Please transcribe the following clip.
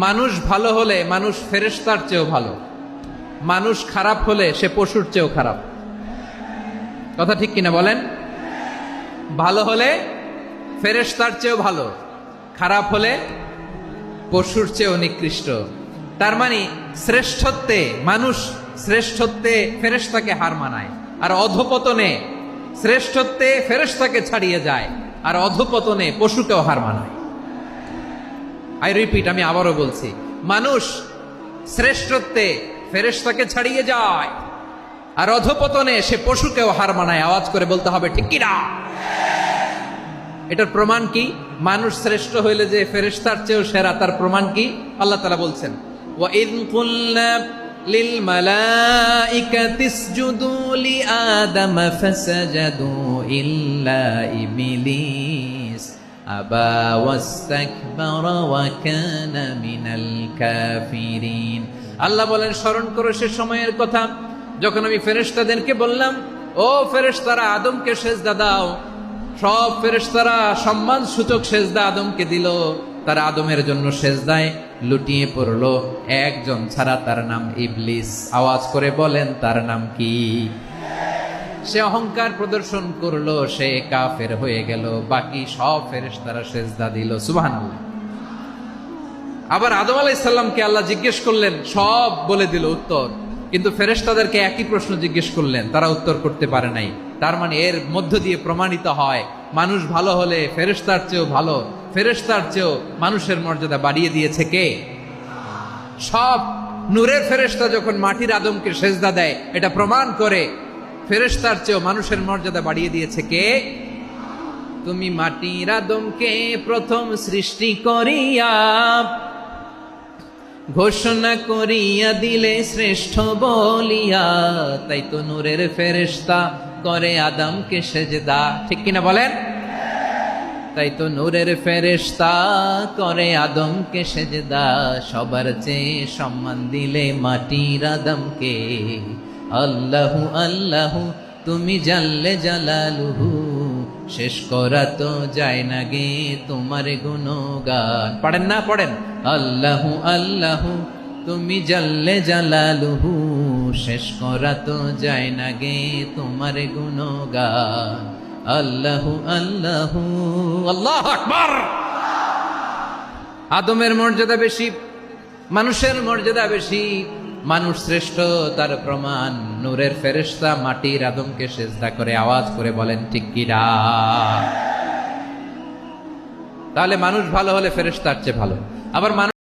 মানুষ ভালো হলে মানুষ ফেরেশতার চেয়েও ভালো, মানুষ খারাপ হলে সে পশুর চেয়েও খারাপ। কথা ঠিক কিনা বলেন? ভালো হলে ফেরেশতার চেয়েও ভালো, খারাপ হলে পশুর চেয়েও নিকৃষ্ট। তার মানে শ্রেষ্ঠত্বে মানুষ, শ্রেষ্ঠত্বে ফেরেশতাকে হার মানায়, আর অধপতনে শ্রেষ্ঠত্বে ফেরেশতাকে ছাড়িয়ে যায়, আর অধপতনে পশুকেও হার মানায়। আই রিপিট, আমি আবারও বলছি, মানুষ শ্রেষ্ঠত্বে ফেরেশতাকে ছাড়িয়ে যায়, আর অধপতনে সে পশুকেও হার মানায়। আওয়াজ করে বলতে হবে ঠিক কিনা? এটার প্রমাণ কি? মানুষ শ্রেষ্ঠ হইলে যে ফেরেশতার চেয়েও সেরা, তার প্রমাণ কি? আল্লাহ তাআলা বলছেন, ওয়া ইয কুলনা লিল মালাইকাতি ইসজুদু লি আদম ফাসাজাদু ইল্লা ইবলিস আবা ওয়াস্তাকবারা ওয়া কানা মিনাল কাফিরিন। আল্লাহ বলেন, স্মরণ করো সে সময়ের কথা যখন আমি ফেরেশতাদেরকে বললাম, ও ফেরেশতারা আদমকে সেজদা দাও। সব ফেরেশতারা সম্মান সূচক সেজদা আদমকে দিল, তারা আদমের জন্য সেজদায় লুটিয়ে পড়লো, একজন ছাড়া, তার নাম ইবলিস। আওয়াজ করে বলেন তার নাম কি? সে অহংকার প্রদর্শন করলো, সে কাফের হয়ে গেল, বাকি সব ফেরেশতারা সেজদা দিল। সুবহানাল্লাহ। আবার আদম আলাইহিস সালামকে আল্লাহ জিজ্ঞেস করলেন, সব বলে দিল উত্তর, কিন্তু ফেরেশতাদেরকে একই প্রশ্ন জিজ্ঞেস করলেন, তারা উত্তর করতে পারে নাই। তার মানে এর মধ্য দিয়ে প্রমাণিত হয়, মানুষ ভালো হলে ফেরেশতার চেয়েও ভালো, ফেরেশতার চেয়েও মানুষের মর্যাদা বাড়িয়ে দিয়েছে কে? সব নূরের ফেরেশতা যখন মাটির আদমকে সেজদা দেয়, এটা প্রমাণ করে ফেরেশতার চেয়েও মানুষের মর্যাদা বাড়িয়ে দিয়েছে কে? তুমি মাটির আদমকে প্রথম সৃষ্টি করিয়া ঘোষণা করিয়া দিলে শ্রেষ্ঠ বলিয়া, তাই তো নূরের ফেরেশতা করে আদমকে সেজদা। ঠিক কিনা বলেন? তাই তো নূরের ফেরেশতা করে আদমকে সেজদা, সবার চেয়ে সম্মান দিলে মাটির আদমকে। আল্লাহু আল্লাহু তুমি জাল্লে জালালুহু, শেষ করা তো যায় না গে তোমার গুণগান। পড়েন না? পড়েন। আল্লাহু আল্লাহু তুমি জাল্লে জালালুহু, শেষ করা তো যায় না গে তোমার গুণগান। আল্লাহু আল্লাহু, আল্লাহু আকবার। আদমের মর্যাদা বেশি, মানুষের মর্যাদা বেশি, মানুষ শ্রেষ্ঠ, তার প্রমাণ নূরের ফেরেশতা মাটির আদমকে সেজদা করে। আওয়াজ করে বলেন ঠিক কিনা? তাহলে মানুষ ভালো হলে ফেরেশতার চেয়ে ভালো। আবার মানুষ